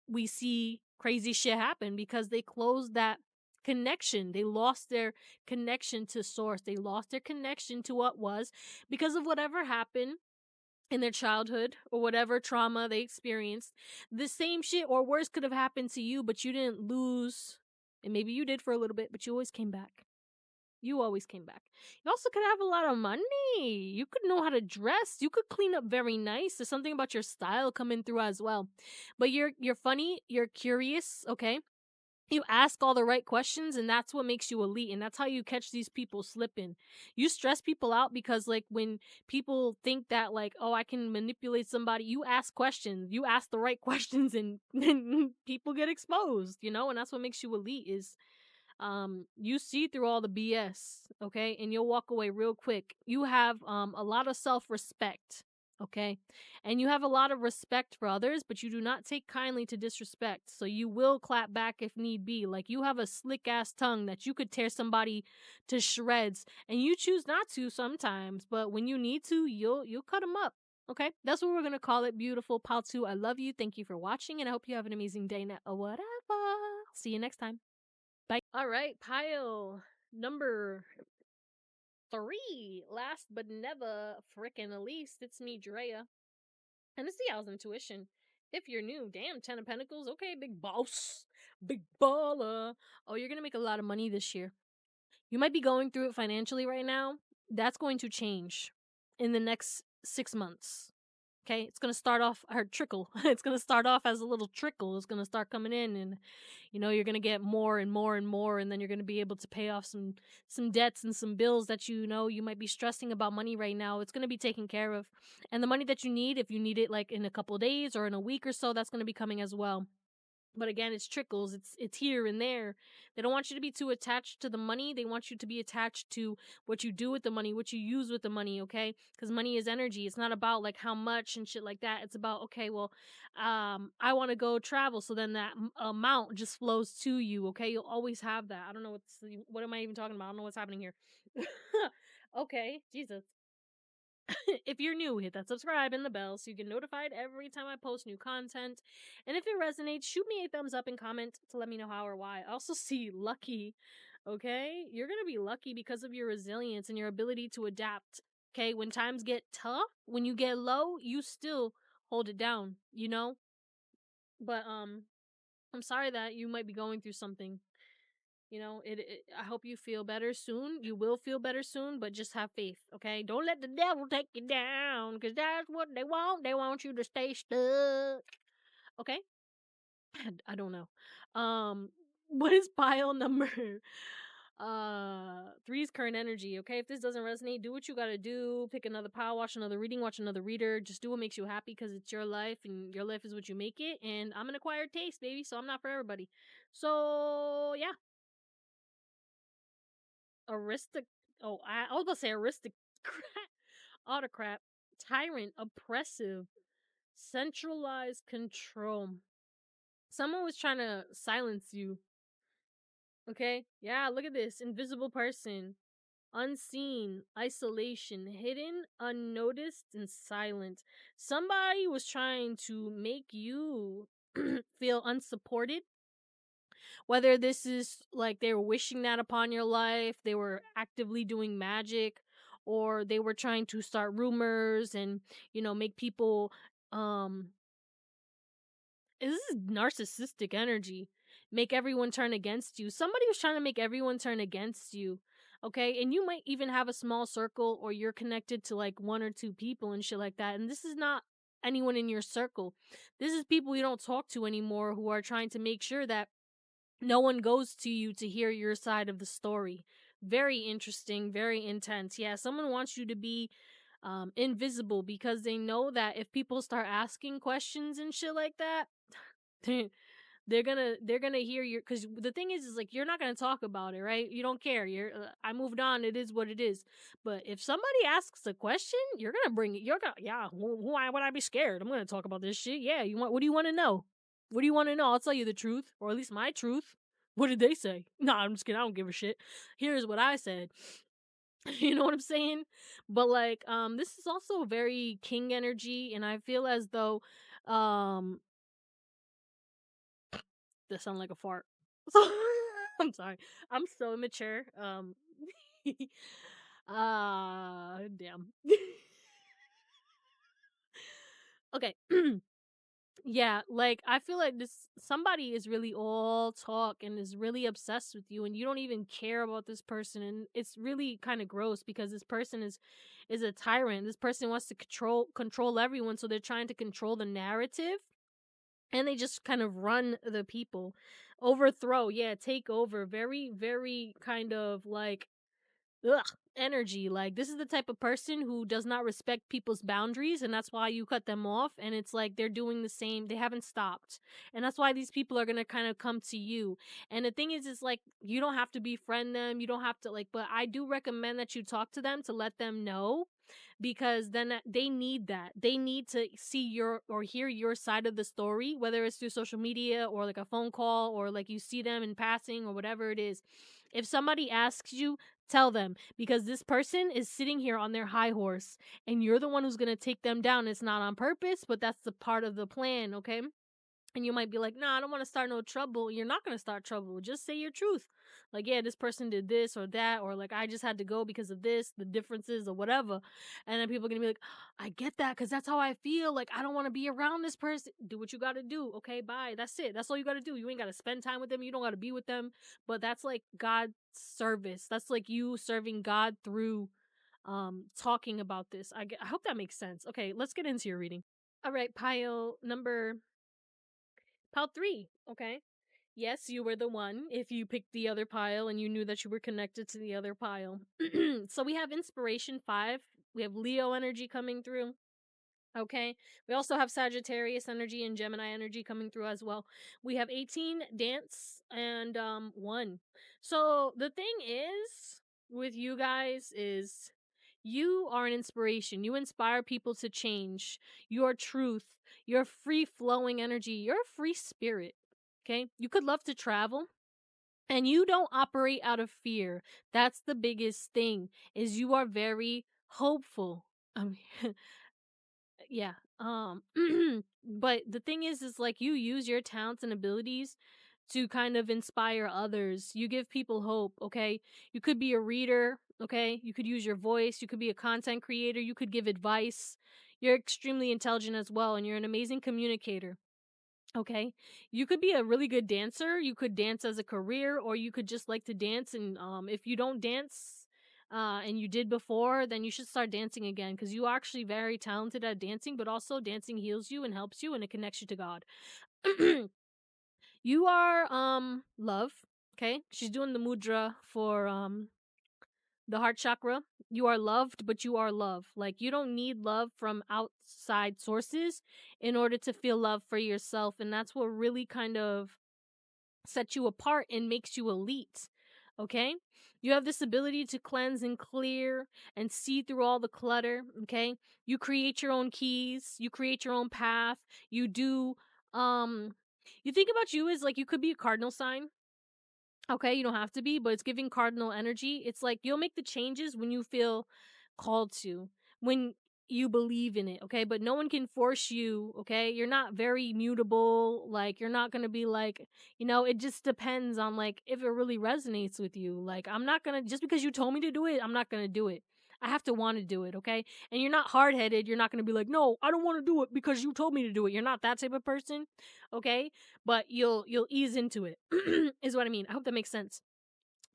we see crazy shit happen, because they closed that connection. They lost their connection to source. They lost their connection to what was, because of whatever happened in their childhood or whatever trauma they experienced. The same shit or worse could have happened to you, but you didn't lose. And maybe you did for a little bit, but you always came back. You always came back. You also could have a lot of money. You could know how to dress. You could clean up very nice. There's something about your style coming through as well. But you're funny, you're curious, okay? You ask all the right questions, and that's what makes you elite, and that's how you catch these people slipping. You stress people out because like when people think that like, oh, I can manipulate somebody, you ask questions. You ask the right questions, and then people get exposed, and that's what makes you elite. Is you see through all the BS, okay, and you'll walk away real quick. You have a lot of self-respect, okay, and you have a lot of respect for others, but you do not take kindly to disrespect, so you will clap back if need be. Like, you have a slick ass tongue that you could tear somebody to shreds, and you choose not to sometimes, but when you need to, you'll cut them up. Okay, that's what we're gonna call it. Beautiful Paltu, I love you, thank you for watching, and I hope you have an amazing day now, or whatever. See you next time. Bye. All right, pile number 3. Last but never frickin' least, it's me, Drea. And it's the Owl's Intuition. If you're new, damn, 10 of Pentacles. Okay, big boss. Big baller. Oh, you're gonna make a lot of money this year. You might be going through it financially right now. That's going to change in the next 6 months. Okay, it's gonna start off or trickle. It's gonna start off as a little trickle. It's gonna start coming in, and you're gonna get more and more and more, and then you're gonna be able to pay off some debts and some bills that you might be stressing about money right now. It's gonna be taken care of, and the money that you need, if you need it like in a couple days or in a week or so, that's gonna be coming as well. But again, it's trickles. It's here and there. They don't want you to be too attached to the money. They want you to be attached to what you do with the money, what you use with the money, okay? Because money is energy. It's not about like how much and shit like that. It's about, okay, well, I want to go travel, so then that amount just flows to you, okay? You'll always have that. I don't know what am I even talking about? I don't know what's happening here. Okay, Jesus. If you're new, hit that subscribe and the bell so you get notified every time I post new content. And if it resonates, shoot me a thumbs up and comment to let me know how or why. I also see lucky. Okay? You're gonna be lucky because of your resilience and your ability to adapt. Okay? When times get tough, when you get low, you still hold it down, you know? But I'm sorry that you might be going through something. You know, I hope you feel better soon. You will feel better soon, but just have faith, okay? Don't let the devil take you down, because that's what they want. They want you to stay stuck. Okay? I don't know. What is pile number? Three's current energy, okay? If this doesn't resonate, do what you gotta do. Pick another pile, watch another reading, watch another reader. Just do what makes you happy, because it's your life, and your life is what you make it. And I'm an acquired taste, baby, so I'm not for everybody. So, yeah. Aristoc I was about to say aristocrat, autocrat, tyrant, oppressive, centralized control. Someone was trying to silence you. Okay? Yeah, look at this. Invisible person. Unseen, isolation, hidden, unnoticed, and silent. Somebody was trying to make you feel unsupported. Whether this is like they were wishing that upon your life, they were actively doing magic, or they were trying to start rumors and, make people um this is narcissistic energy. Make everyone turn against you. Somebody was trying to make everyone turn against you. Okay? And you might even have a small circle, or you're connected to like one or two people and shit like that. And this is not anyone in your circle. This is people you don't talk to anymore, who are trying to make sure that no one goes to you to hear your side of the story. Very interesting, very intense. Yeah, someone wants you to be invisible, because they know that if people start asking questions and shit like that, they're gonna hear your, because the thing is like, you're not gonna talk about it, right? You don't care. I moved on. It is what it is. But if somebody asks a question, you're gonna bring it. You're gonna, yeah, why would I be scared? I'm gonna talk about this shit. Yeah, what do you want to know? What do you want to know? I'll tell you the truth, or at least my truth. What did they say? Nah, I'm just kidding. I don't give a shit. Here's what I said. You know what I'm saying? But like, this is also very king energy, and I feel as though um that sound like a fart. So I'm sorry. I'm so immature. Damn. Okay. Yeah, like I feel like this somebody is really all talk and is really obsessed with you, and you don't even care about this person, and it's really kind of gross, because this person is a tyrant. This person wants to control everyone, so they're trying to control the narrative, and they just kind of run the people. Overthrow, yeah, take over. Very, very kind of like, ugh, energy. Like, this is the type of person who does not respect people's boundaries, and that's why you cut them off. And it's like they're doing the same. They haven't stopped, and that's why these people are gonna kind of come to you. And the thing is like, you don't have to befriend them. You don't have to like, but I do recommend that you talk to them to let them know, because then they need that. They need to see your or hear your side of the story, whether it's through social media or like a phone call, or like you see them in passing or whatever it is. If somebody asks you, tell them, because this person is sitting here on their high horse, and you're the one who's going to take them down. It's not on purpose, but that's the part of the plan, okay? And you might be like, nah, I don't want to start no trouble. You're not going to start trouble. Just say your truth. Like, yeah, this person did this or that, or like, I just had to go because of this, the differences, or whatever. And then people are going to be like, I get that, because that's how I feel. Like, I don't want to be around this person. Do what you got to do. Okay, bye. That's it. That's all you got to do. You ain't got to spend time with them. You don't got to be with them. But that's like God's service. That's like you serving God through talking about this. I hope that makes sense. Okay, let's get into your reading. All right, pile 3, okay? Yes, you were the one if you picked the other pile and you knew that you were connected to the other pile. So we have inspiration 5. We have Leo energy coming through. Okay. We also have Sagittarius energy and Gemini energy coming through as well. We have 18 dance and 1. So the thing is with you guys is you are an inspiration. You inspire people to change. Your truth, your free flowing energy, you're a free spirit. Okay? You could love to travel and you don't operate out of fear. That's the biggest thing is you are very hopeful. I mean, yeah. But the thing is like you use your talents and abilities to kind of inspire others. You give people hope, okay? You could be a reader, okay? You could use your voice, you could be a content creator, you could give advice. You're extremely intelligent as well and you're an amazing communicator. Okay. You could be a really good dancer. You could dance as a career or you could just like to dance and if you don't dance and you did before, then you should start dancing again cuz you are actually very talented at dancing, but also dancing heals you and helps you and it connects you to God. You are love, okay? She's doing the mudra for the heart chakra. You are loved, but you are love. Like you don't need love from outside sources in order to feel love for yourself, and that's what really kind of sets you apart and makes you elite. Okay? You have this ability to cleanse and clear and see through all the clutter, okay? You create your own keys, you create your own path. You do you think about you as like you could be a cardinal sign. Okay, you don't have to be, but it's giving cardinal energy. It's like you'll make the changes when you feel called to, when you believe in it, okay? But no one can force you, okay? You're not very mutable. Like, you're not gonna be like, it just depends on like if it really resonates with you. Like, I'm not gonna, just because you told me to do it, I'm not gonna do it. I have to want to do it, okay? And you're not hard headed. You're not gonna be like, no, I don't want to do it because you told me to do it. You're not that type of person, okay? But you'll ease into it is what I mean. I hope that makes sense.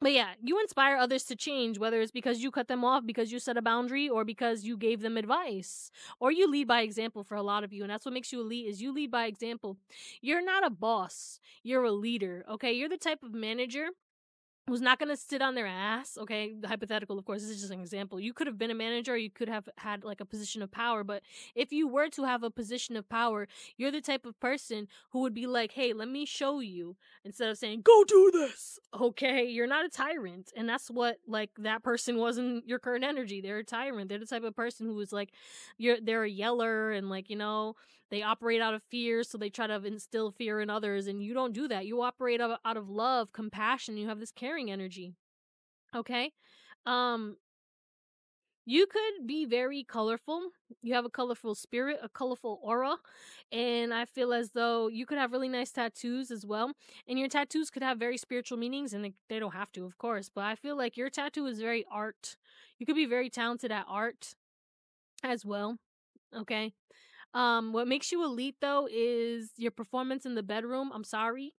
But yeah, you inspire others to change, whether it's because you cut them off, because you set a boundary, or because you gave them advice. Or you lead by example for a lot of you, and that's what makes you elite is you lead by example. You're not a boss, you're a leader, okay? You're the type of manager who's not going to sit on their ass, okay? Hypothetical, of course, this is just an example. You could have been a manager, or you could have had like a position of power, but if you were to have a position of power, you're the type of person who would be like, hey, let me show you, instead of saying, go do this, okay? You're not a tyrant, and that's what like that person was in your current energy. They're a tyrant. They're the type of person who is like, they're a yeller, and like, they operate out of fear, so they try to instill fear in others, and you don't do that. You operate out of love, compassion. You have this caring energy. Okay? Um, you could be very colorful. You have a colorful spirit, a colorful aura, and I feel as though you could have really nice tattoos as well. And your tattoos could have very spiritual meanings, and they don't have to, of course, but I feel like your tattoo is very art. You could be very talented at art as well. Okay? What makes you elite though is your performance in the bedroom. I'm sorry.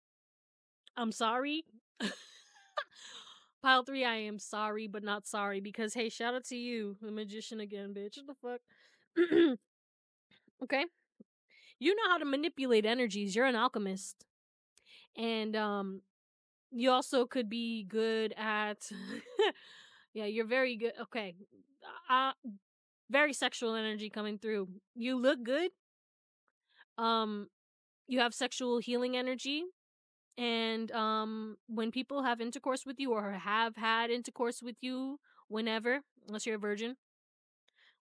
I'm sorry. Pile 3, I am sorry, but not sorry because hey, shout out to you, the magician again, bitch. What the fuck? Okay? You know how to manipulate energies. You're an alchemist. And you also could be good at yeah, you're very good. Okay. Uh very sexual energy coming through. You look good. Um you have sexual healing energy. And when people have intercourse with you or have had intercourse with you whenever, unless you're a virgin,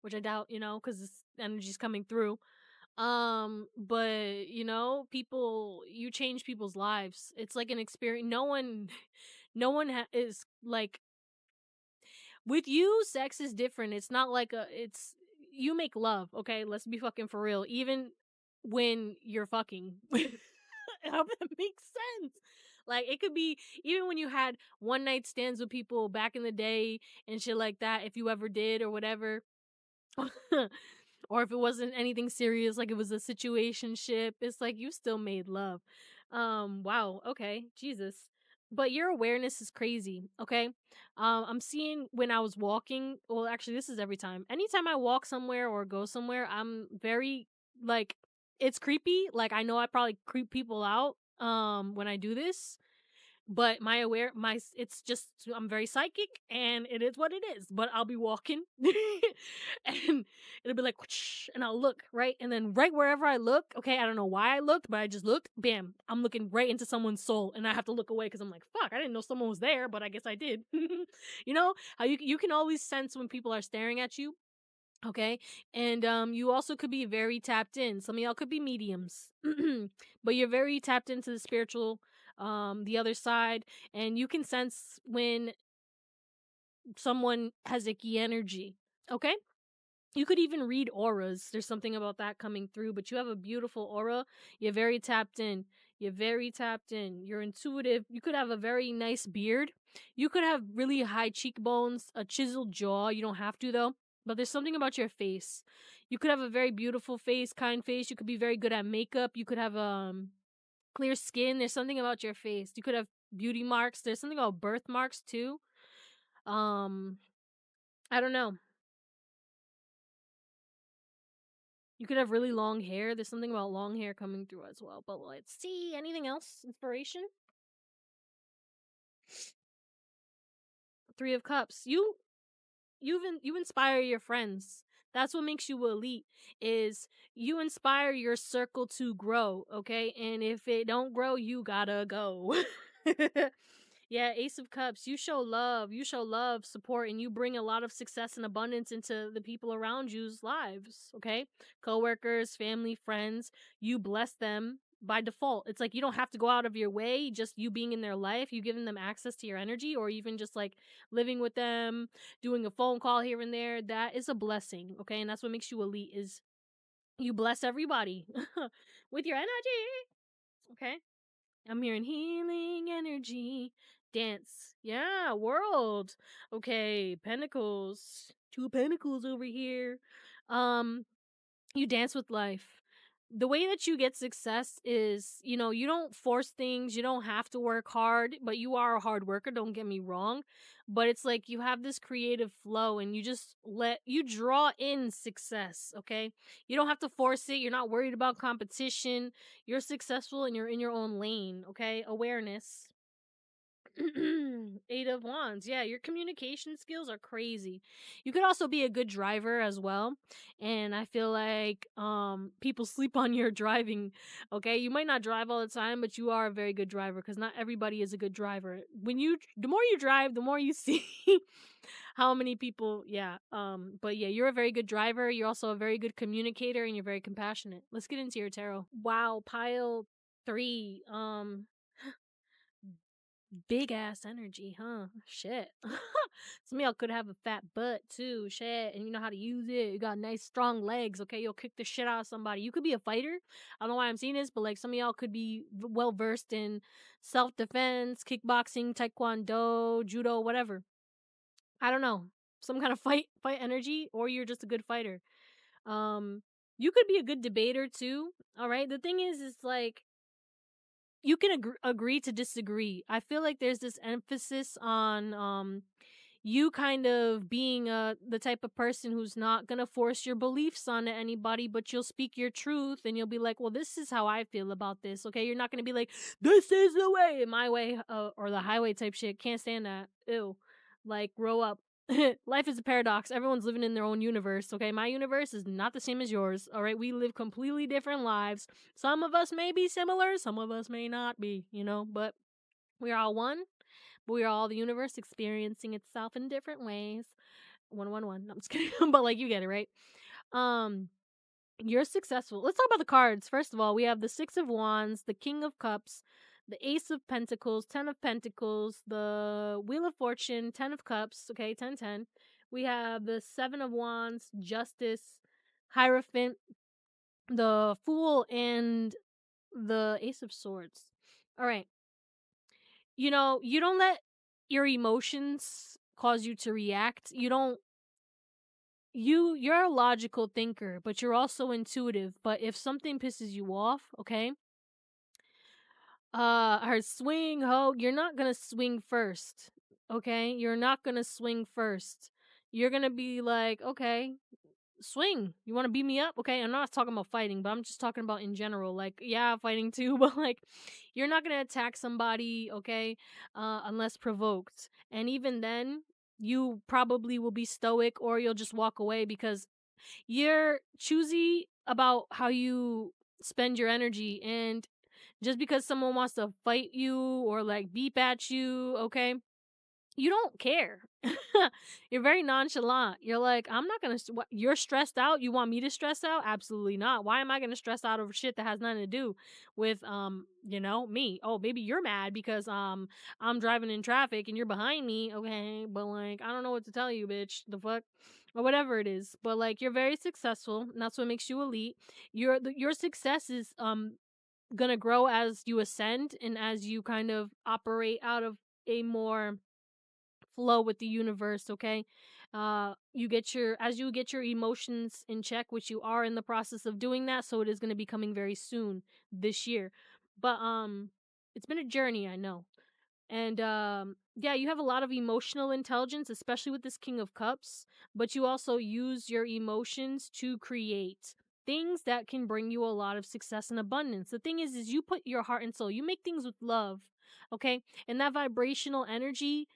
which I doubt, because this energy's coming through. But people, you change people's lives. It's like an experience. No one, is like with you. Sex is different. It's not like it's you make love. Okay, let's be fucking for real. Even when you're fucking. I hope that makes sense. Like it could be even when you had one night stands with people back in the day and shit like that, if you ever did or whatever. Or if it wasn't anything serious, like it was a situationship, it's like you still made love. Wow, okay, Jesus. But your awareness is crazy, okay? I'm seeing when I was walking, well, actually, this is every time. Anytime I walk somewhere or go somewhere, I'm very, like, it's creepy. Like, I know I probably creep people out, when I do this. But it's just, I'm very psychic, and it is what it is. But I'll be walking, and it'll be like, whoosh, and I'll look right, and then right wherever I look, okay, I don't know why I looked, but I just looked, bam, I'm looking right into someone's soul, and I have to look away because I'm like, fuck, I didn't know someone was there, but I guess I did. You know how you can always sense when people are staring at you. Okay. And you also could be very tapped in. Some of y'all could be mediums. But you're very tapped into the spiritual, the other side, and you can sense when someone has icky energy. Okay? You could even read auras. There's something about that coming through, but you have a beautiful aura. You're very tapped in. You're very tapped in. You're intuitive. You could have a very nice beard. You could have really high cheekbones, a chiseled jaw. You don't have to, though. But there's something about your face. You could have a very beautiful face, kind face. You could be very good at makeup. You could have clear skin. There's something about your face. You could have beauty marks. There's something about birthmarks too. Um, I don't know. You could have really long hair. There's something about long hair coming through as well. But let's see. Anything else? Inspiration? Three of Cups. You inspire your friends. That's what makes you elite. Is you inspire your circle to grow, okay? And if it don't grow, you gotta go. Yeah, Ace of Cups. You show love. You show love, support, and you bring a lot of success and abundance into the people around you's lives. Okay, coworkers, family, friends. You bless them by default. It's like you don't have to go out of your way. Just you being in their life, you giving them access to your energy, or even just like living with them, doing a phone call here and there. That is a blessing. Okay, and that's what makes you elite. Is you bless everybody with your energy. Okay. I'm hearing healing energy. Dance. Yeah, world. Okay, pentacles. Two pentacles over here. Um, you dance with life. The way that you get success is, you don't force things, you don't have to work hard, but you are a hard worker, don't get me wrong. But it's like you have this creative flow and you just you draw in success, okay? You don't have to force it, you're not worried about competition. You're successful and you're in your own lane, okay? Awareness. Eight of Wands. Yeah, your communication skills are crazy. You could also be a good driver as well. And I feel like people sleep on your driving. Okay, you might not drive all the time, but you are a very good driver because not everybody is a good driver. The more you drive, the more you see how many people. Yeah. But yeah, you're a very good driver. You're also a very good communicator, and you're very compassionate. Let's get into your tarot. Wow, pile 3. Big ass energy, huh? Shit. Some of y'all could have a fat butt too. Shit. And you know how to use it. You got nice strong legs. Okay. You'll kick the shit out of somebody. You could be a fighter. I don't know why I'm seeing this, but like some of y'all could be well versed in self defense, kickboxing, taekwondo, judo, whatever. I don't know. Some kind of fight energy, or you're just a good fighter. Um, you could be a good debater too. All right. The thing is like, you can agree to disagree. I feel like there's this emphasis on you kind of being the type of person who's not gonna force your beliefs on anybody, but you'll speak your truth and you'll be like, well, this is how I feel about this. Okay, you're not gonna be like, this is the way, my way, or the highway type shit. Can't stand that. Ew. Like, grow up. Life is a paradox. Everyone's living in their own universe, okay? My universe is not the same as yours, all right? We live completely different lives. Some of us may be similar, some of us may not be, but we are all one. But we are all the universe experiencing itself in different ways. 111. No, I'm just kidding. But like, you get it, right? Um, you're successful. Let's talk about the cards. First of all, we have the Six of Wands, the King of Cups, the Ace of Pentacles, 10 of Pentacles, the Wheel of Fortune, 10 of Cups, okay, 10, 10. We have the Seven of Wands, Justice, Hierophant, the Fool, and the Ace of Swords. All right. You don't let your emotions cause you to react. You're a logical thinker, but you're also intuitive. But if something pisses you off, okay, her swing ho, you're not gonna swing first. Okay, you're not gonna swing first. You're gonna be like, okay, swing. You want to beat me up? Okay, I'm not talking about fighting, but I'm just talking about in general. Like, yeah, fighting too, but like, you're not gonna attack somebody, okay, unless provoked. And even then, you probably will be stoic, or you'll just walk away because you're choosy about how you spend your energy. And just because someone wants to fight you or like beep at you, okay, you don't care. You're very nonchalant. You're like, I'm not gonna. You're stressed out. You want me to stress out? Absolutely not. Why am I gonna stress out over shit that has nothing to do with me? Oh, maybe you're mad because I'm driving in traffic and you're behind me. Okay, but like I don't know what to tell you, bitch. The fuck. Or whatever it is, but like you're very successful, and that's what makes you elite. Your success is gonna grow as you ascend and as you kind of operate out of a more flow with the universe, okay? You get your emotions in check, which you are in the process of doing that, so it is going to be coming very soon this year. But it's been a journey, I know. And yeah, you have a lot of emotional intelligence, especially with this King of Cups, but you also use your emotions to create things that can bring you a lot of success and abundance. The thing is you put your heart and soul. You make things with love, okay? And that vibrational energy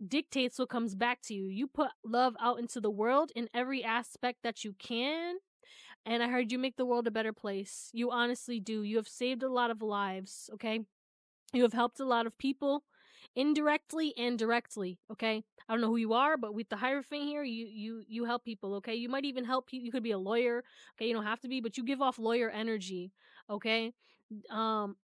dictates what comes back to you. You put love out into the world in every aspect that you can. And I heard you make the world a better place. You honestly do. You have saved a lot of lives, okay? You have helped a lot of people indirectly and directly, okay? I don't know who you are, but with the Hierophant here, you help people, okay? You might even help people. You could be a lawyer, okay? You don't have to be, but you give off lawyer energy, okay? um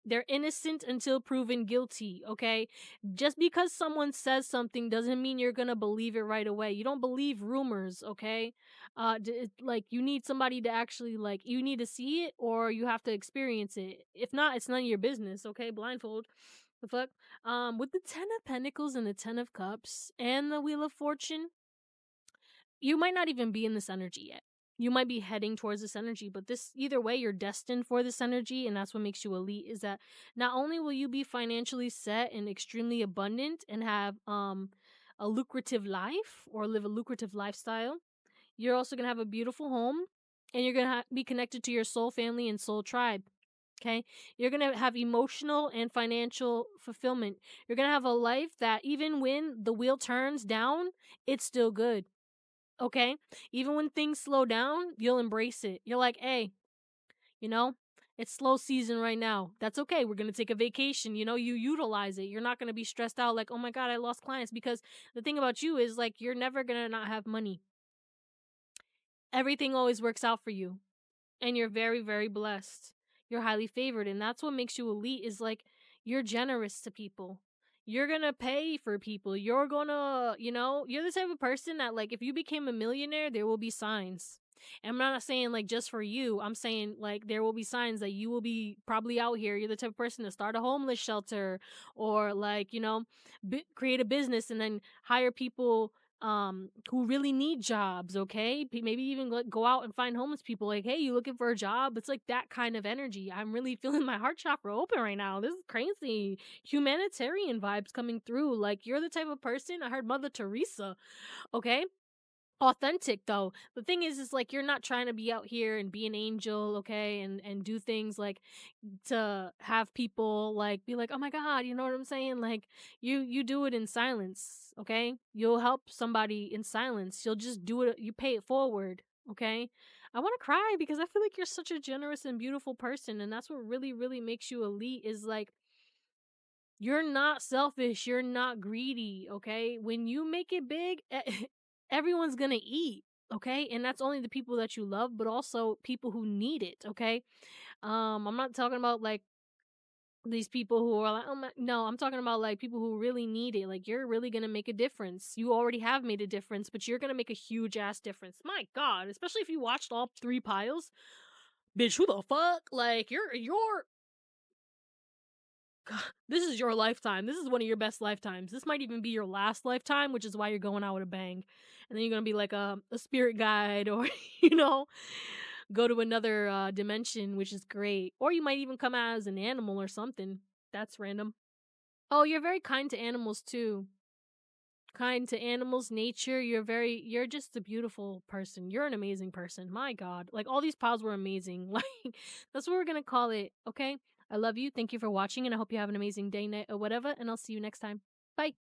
they're innocent until proven guilty, okay? Just because someone says something doesn't mean you're gonna believe it right away. You don't believe rumors, okay? Like you need somebody to actually, like, you need to see it or you have to experience it. If not, it's none of your business, okay? Blindfold. The fuck. With the 10 of Pentacles and the 10 of Cups and the Wheel of Fortune, you might not even be in this energy yet. You might be heading towards this energy, but this, either way, you're destined for this energy, and that's what makes you elite. Is that not only will you be financially set and extremely abundant and have a lucrative life or live a lucrative lifestyle, you're also gonna have a beautiful home, and you're gonna be connected to your soul family and soul tribe. Okay, you're gonna have emotional and financial fulfillment. You're gonna have a life that even when the wheel turns down, it's still good. Okay? Even when things slow down, you'll embrace it. You're like, hey, you know, it's slow season right now. That's okay. We're going to take a vacation. You know, you utilize it. You're not going to be stressed out like, oh my God, I lost clients. Because the thing about you is like, you're never going to not have money. Everything always works out for you. And you're very, very blessed. You're highly favored. And that's what makes you elite is like, you're generous to people. You're gonna pay for people. You're gonna, you're the type of person that, like, if you became a millionaire, there will be signs. And I'm not saying like just for you. I'm saying like there will be signs that you will be probably out here. You're the type of person to start a homeless shelter or like, create a business and then hire people who really need jobs, okay? Maybe even go out and find homeless people like, hey, you looking for a job? It's like that kind of energy. I'm really feeling my heart chakra open right now. This is crazy. Humanitarian vibes coming through. Like, you're the type of person, I heard Mother Teresa, okay? Authentic though. The thing is like you're not trying to be out here and be an angel, okay, and do things like to have people like be like, oh my God, you know what I'm saying? Like you do it in silence, okay? You'll help somebody in silence. You'll just do it. You pay it forward, okay? I want to cry because I feel like you're such a generous and beautiful person, and that's what really, really makes you elite. Is like you're not selfish, you're not greedy, okay? When you make it big, everyone's gonna eat, okay? And that's only the people that you love, but also people who need it, okay? I'm not talking about like these people who are like, no, I'm talking about like people who really need it. Like, you're really gonna make a difference. You already have made a difference, but you're gonna make a huge ass difference. My God, especially if you watched all 3 piles. Bitch, who the fuck? Like, you're God, this is your lifetime. This is one of your best lifetimes. This might even be your last lifetime, which is why you're going out with a bang. And then you're going to be like a spirit guide or, you know, go to another dimension, which is great. Or you might even come out as an animal or something. That's random. Oh, you're very kind to animals too. kind to animals, nature. You're just a beautiful person. You're an amazing person. My God. Like all these piles were amazing. Like that's what we're gonna call it. Okay. I love you. Thank you for watching, and I hope you have an amazing day, night, or whatever. And I'll see you next time. Bye.